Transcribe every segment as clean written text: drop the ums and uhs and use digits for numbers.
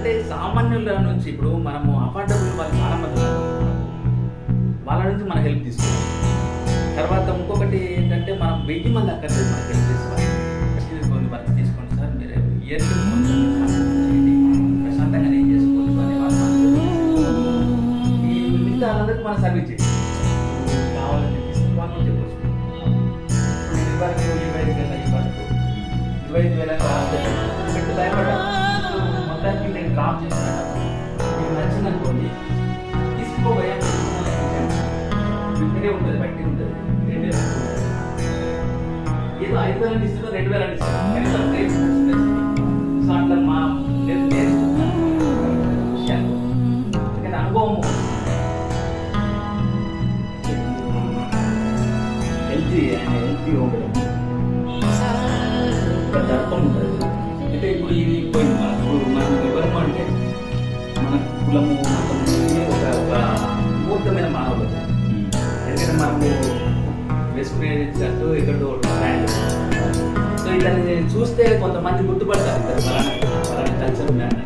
ఏంటంటే సామాన్యుల నుంచి ఇప్పుడు మనము అఫోర్డబుల్ వాళ్ళు చాలా మంది ఉన్నారు. వాళ్ళ నుంచి మన హెల్ప్ తీసుకోవాలి. తర్వాత ఇంకొకటి ఏంటంటే మనం 1000 మంది అక్కర్లేదు మనకి హెల్ప్ చేసుకోవాలి. కొన్ని వర్క్ తీసుకోండి సార్, మీరు ఇయర్కి కొంచెం చేయండి, ప్రశాంతంగా నేను చేసుకోవచ్చు అనే వాళ్ళు ఈ మిగతా వాళ్ళందరికీ మనం సర్వీస్ చేయాలి. కావాలని తీసుకోవాలని చెప్పవచ్చు. ఈ వరకు 25,000 పెట్టి భయపడ్డాను. మొత్తానికి నేను డ్రాప్ చేస్తున్నాను. మీకు నచ్చిందనుకోండి తీసుకోబోయే ఇక్కడే ఉంటుంది, బట్టి ఉంటుంది. 2000 ఏదో 5,000 ఇస్తున్నా, 2,000 ఇస్తున్నా, కనీసం సో అట్లా మా విషయాలు కానీ అనుభవము హెల్తీ ఉండడం ఒక దర్పం ఉంటుంది. అయితే ఇప్పుడు ఇది పోయింది. మనం ఎవరము అంటే మన కులము మతము ఒక మూర్తమైన మానవులు. ఎందుకంటే మనము వేసుకునే షర్టు ఎక్కడో బ్రాండ్. సో ఇతన్ని చూస్తే కొంతమంది గుర్తుపడతారు, ఇద్దరు పలానా కల్చర్ బ్రాండ్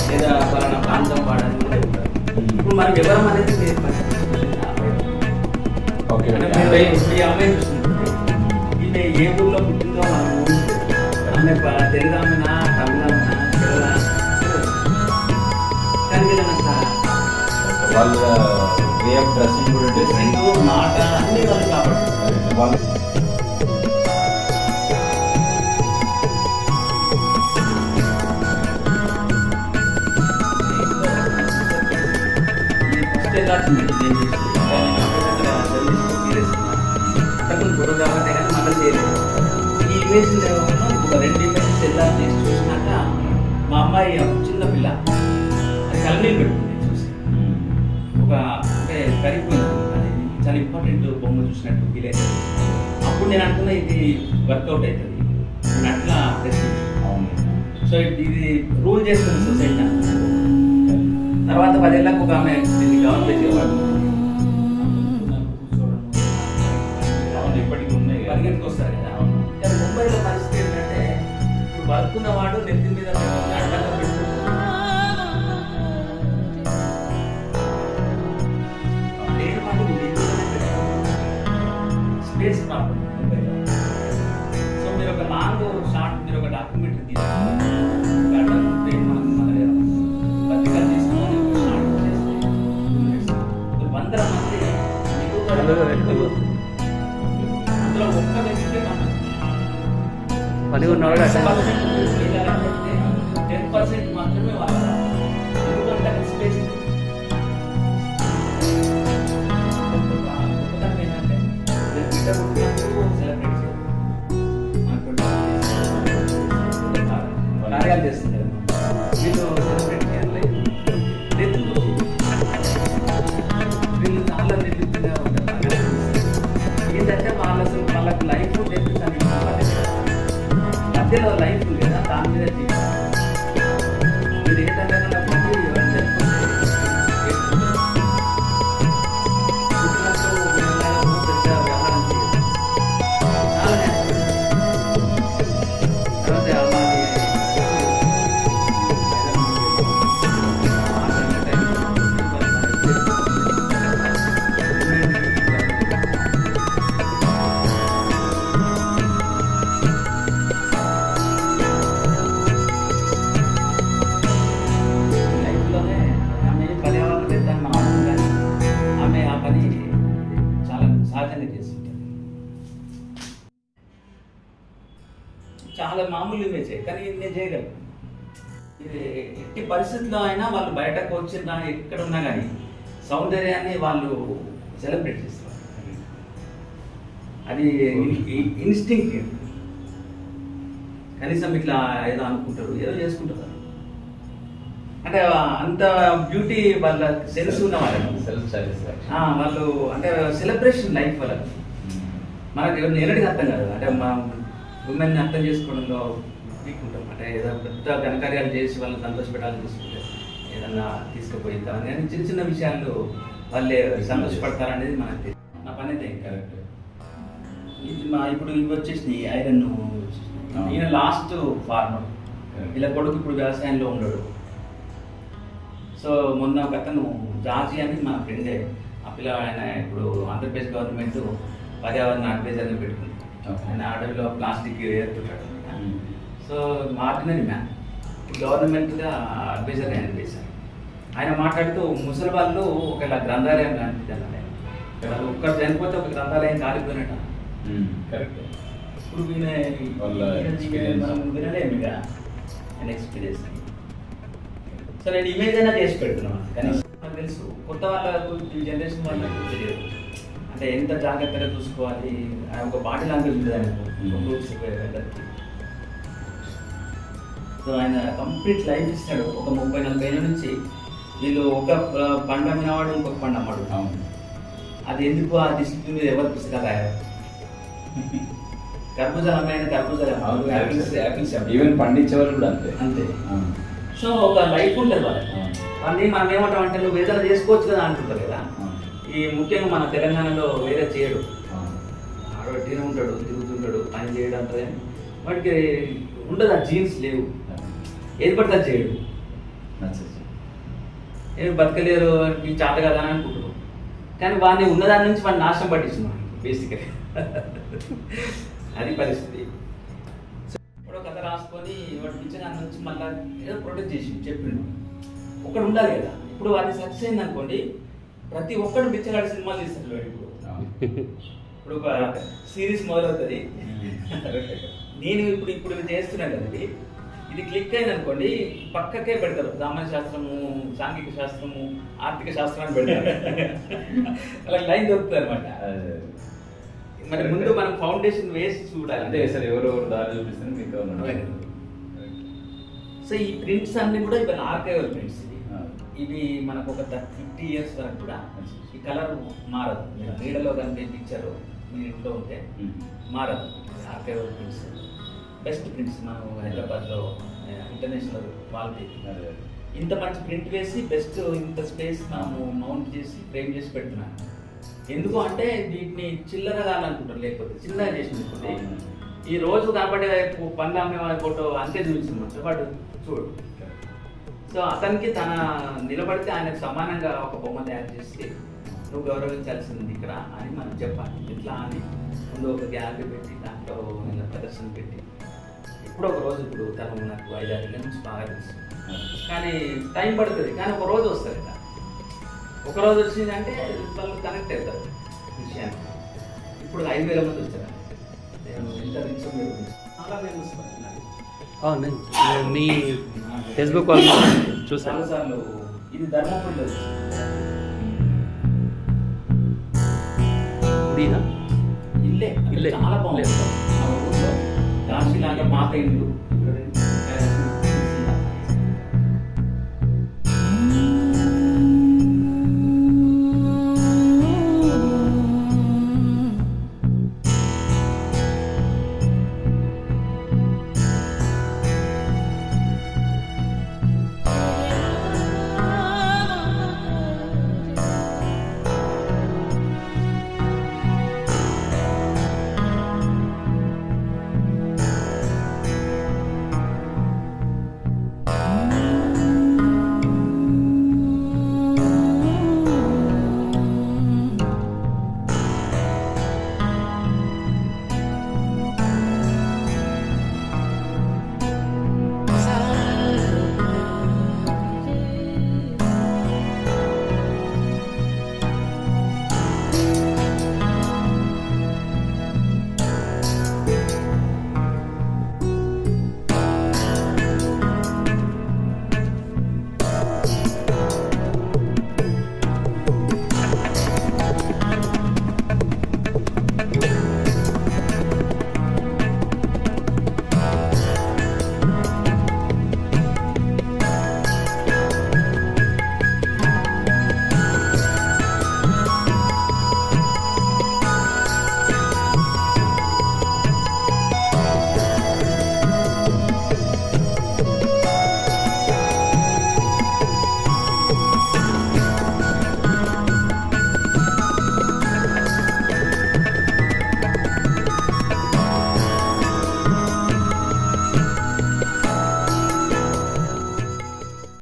లేదా పలానా ప్రాంతం వాడని కూడా చెప్తారు. ఇప్పుడు మనం ఎవరం అనేది ఈ అమ్మాయి చూస్తుంది, ఈమె ఏ ఊళ్ళో పుట్టిందో మనం ఆమె తెలుగామినా తమిళామినా కేరళ కానీ వాళ్ళ వే ఆఫ్ డ్రెస్సింగ్ కూడా డ్రెస్సింగ్ మాట అన్ని వాళ్ళు కాబట్టి వాళ్ళు ఫోటోగ్రాఫర్ కానీ మళ్ళీ చేయలేదు. ఈ ఇమేజ్ ఒక 2 ఇమేజెస్ ఎలా చేసి చూసినాక మా అమ్మాయి చిన్న పిల్ల అది కలనీళ్ళు పెట్టుకుంది చూసి ఒక అంటే కరిగిపోయింది. అది చాలా ఇంపార్టెంట్ బొమ్మ చూసినట్టు ఫీల్ అయింది. అప్పుడు నేను అనుకున్నా ఇది వర్కౌట్ అవుతుంది, నేను అట్లా సో ఇది రూల్ చేస్తుంది సొసైటీ. తర్వాత 10 ఏళ్ళకు ఒక ఆమె దీన్ని గవర్నమెంట్ చేసేవాడు ఇప్పటికీ ఉన్నాయి పరిగెత్తుకు వస్తారు కదా. ముంబైలో పరిస్థితి ఏంటంటే ఇప్పుడు బతుకున్నవాడు నెత్తి మీద అడ్డంగా స్పేస్ ప్రాబ్లం ముంబైలో. సో మీరు ఒక లాంగ్ షార్ట్, మీరు ఒక డాక్యుమెంటరీ తీసుకుంటే పత్రికలు తీసుకొని షార్ట్ చేస్తే 100 మంది అందులో ఒక్క వ్యక్తికే పని ఉన్నవాడు 10% మాత్రమే వాళ్ళ ఎందుకంటే స్పేస్ ఏంటంటే సెలబ్రేట్ కార్యాలు చేస్తుంది కదా వీళ్ళు సెలబ్రేట్ చేయాలి. వీళ్ళు చాలా నిర్దిష్టంగా ఉంటారు. ఏంటంటే వాళ్ళకు లైఫ్ మధ్యలో లైఫ్ లేదా దాని మీద మీరు ఏంటంటే పెద్ద వ్యవహారం చేయదు. చాలా చాలా మామూలు ఇమేజే కానీ నేను చేయగలను. ఇది ఎట్టి పరిస్థితుల్లో అయినా వాళ్ళు బయటకు వచ్చినా ఎక్కడ ఉన్నా కానీ సౌందర్యాన్ని వాళ్ళు సెలబ్రేట్ చేస్తారు. అది ఇన్స్టింక్ట్. కనీసం ఇట్లా ఏదో అనుకుంటారు, ఏదో చేసుకుంటారు. అంటే అంత బ్యూటీ వాళ్ళ సెన్స్ ఉన్న వాళ్ళకి సెల్ఫ్ సాటిస్ఫాక్షన్ వాళ్ళు అంటే సెలబ్రేషన్ లైఫ్ వాళ్ళకి. మనకు ఎన్నటికీ అర్థం కాదు. అంటే మా ఉమెన్ అర్థం చేసుకోవడంలో వీక్ ఉంటాం. అంటే ఏదో పెద్ద ఘనకార్యాలు చేసి వాళ్ళని సంతోషపెట్టాలని చూసుకుంటే ఏదన్నా తీసుకుపోయిద్దామని, కానీ చిన్న చిన్న విషయాలు వాళ్ళే సంతోషపడతారనేది మనకు తెలియదు. నా పని అయితే కరెక్ట్. ఇది ఇప్పుడు ఇవి వచ్చేసినాయి ఐరన్. ఈయన లాస్ట్ ఫార్మర్ వీళ్ళ కొడుకు ఇప్పుడు వ్యవసాయంలో ఉండడు. సో మొన్న ఒక అతను జార్జి అని మన ఫ్రెండే, ఆ పిల్లవాడు ఆయన ఇప్పుడు ఆంధ్రప్రదేశ్ గవర్నమెంట్ పర్యావరణ అడ్వైజర్ని పెట్టుకుంది. ఆయన అడవిలో ప్లాస్టిక్ ఏర్పడ్డాడు. సో ఆర్డినరీ మ్యాన్ గవర్నమెంట్గా అడ్వైజర్ ఆయన చేశారు. ఆయన మాట్లాడుతూ ముసలి వాళ్ళు ఒక గ్రంథాలయం లాంటిది అన్నాడు. వాళ్ళు ఒక్కరు చనిపోతే ఒక గ్రంథాలయం కాలిపోయినట్టు. కరెక్ట్. ఇప్పుడు వాళ్ళ మనం వినలేము ఇక ఆయన ఎక్స్పీరియన్స్. సో నేను ఇమేజ్ అయినా చేసి పెడుతున్నాను. కానీ నాకు తెలుసు కొత్త వాళ్ళకు ఈ జనరేషన్ వాళ్ళకు తెలియదు అంటే ఎంత జాగ్రత్తగా చూసుకోవాలి. ఒక బాడీ లాంగ్వేజ్ ఉంటుంది ఆయన. సో ఆయన కంప్లీట్ లైఫ్ ఇస్తాడు. ఒక 30-40 ఏళ్ళ నుంచి వీళ్ళు ఒక పండు అమ్మినవాడు ఇంకొక పండు అమ్మాడు. అది ఎందుకు ఆ డిస్ట్రిక్ట్ మీద ఎవరు పుస్తకాలు రాయారు? కర్బూజాలు అమ్మాయిన కర్బూజాలు యాపిల్స్ ఈవెన్ పండించే వాళ్ళు కూడా అంతే అంతే. సో ఒక లైఫ్ ఉంటుంది వాళ్ళని మనం ఏమంటాం అంటే నువ్వు ఏదైనా చేసుకోవచ్చు కదా అంటుంటారు కదా. ఈ ముఖ్యంగా మన తెలంగాణలో వేరే చేయడు. ఆడబట్టినే ఉంటాడు, తిరుగుతుంటాడు, పని చేయడం అంటది. వాడికి ఉండదు, ఆ జీన్స్ లేవు, ఏది పడితే అది చేయడు. ఏమి బతకలేరు ఈ చేత కదా అని అనుకుంటారు. కానీ వాడిని ఉన్నదాని నుంచి వాడిని నాశనం పట్టించున్నాం బేసిక్గా. అది పరిస్థితి. ఇప్పుడు కథ రాసుకొని వాడు పిచ్చగా నుంచి మళ్ళీ ఏదో ప్రొటెక్ట్ చేసి చెప్పిండు. ఒకడు ఉండాలి కదా. ఇప్పుడు వాడిని సక్సెస్ అయింది అనుకోండి, ప్రతి ఒక్కడు పిచ్చగాడి సినిమాలు తీస్తారు. ఇప్పుడు ఒక సిరీస్ మొదలవుతుంది. నేను ఇప్పుడు చేస్తున్నాను కదా, ఇది క్లిక్ అయింది అనుకోండి పక్కకే పెడతారు. సామాన్య శాస్త్రము, సాంఘిక శాస్త్రము, ఆర్థిక శాస్త్రాన్ని పెడతారు. అలా లైన్ దొరుకుతుంది అనమాట. మరి ముందు మనం ఫౌండేషన్ వేసి చూడాలి. అంతే సార్, ఎవరెవరు దారి చూపిస్తారు మీకు. సో ఈ ప్రింట్స్ అన్ని కూడా ఇవాళ ఆర్కైవల్ ప్రింట్స్. ఇవి మనకు ఒక 50 years వరకు కూడా ఈ కలర్ మారదు. నీడలో కనుక పిక్చర్ మీ ఇంట్లో ఉంటే మారదు. Archival prints best prints. మనం హైదరాబాద్లో ఇంటర్నేషనల్ క్వాలిటీ. ఇంత మంచి ప్రింట్ వేసి బెస్ట్ ఇంత స్పేస్ మనము మౌంట్ చేసి ఫ్రేమ్ చేసి పెడుతున్నాను. ఎందుకు అంటే వీటిని చిల్లర కావాలనుకుంటారు, లేకపోతే చిన్నగా చేసినప్పుడు ఈ రోజు కాబట్టి పండ్లు అమ్మే వాళ్ళ ఫోటో అంతే చూపించింది వాడు చూడు. సో అతనికి తన నిలబడితే ఆయనకు సమానంగా ఒక బొమ్మ తయారు చేసి నువ్వు గౌరవించాల్సింది ఇక్కడ అని మనం చెప్పాలి. ఇట్లా అని ముందు ఒక గ్యాలరీ పెట్టి దాంట్లో ప్రదర్శన పెట్టి ఇప్పుడు ఒక రోజు ఇప్పుడు తను నాకు 5-6 ఏళ్ళ నుంచి బాగా తెలుసు. కానీ టైం పడుతుంది, కానీ ఒక రోజు వస్తుంది కదా. ఒక రోజు వచ్చిందంటే వాళ్ళు కనెక్ట్ అవుతారు విషయాన్ని. ఇప్పుడు 5,000 మంది వచ్చారు. నేను ఎంత రీచ్ చాలా ఫేమస్ పడుతున్నాను. మీ ఫేస్బుక్ వాళ్ళు చూసాను చాలాసార్లు. ఇది ధర్మపురిలో ఇల్లే చాలా బాగుంది. మా ఊళ్ళో కాశీలాగా పాత ఇల్లు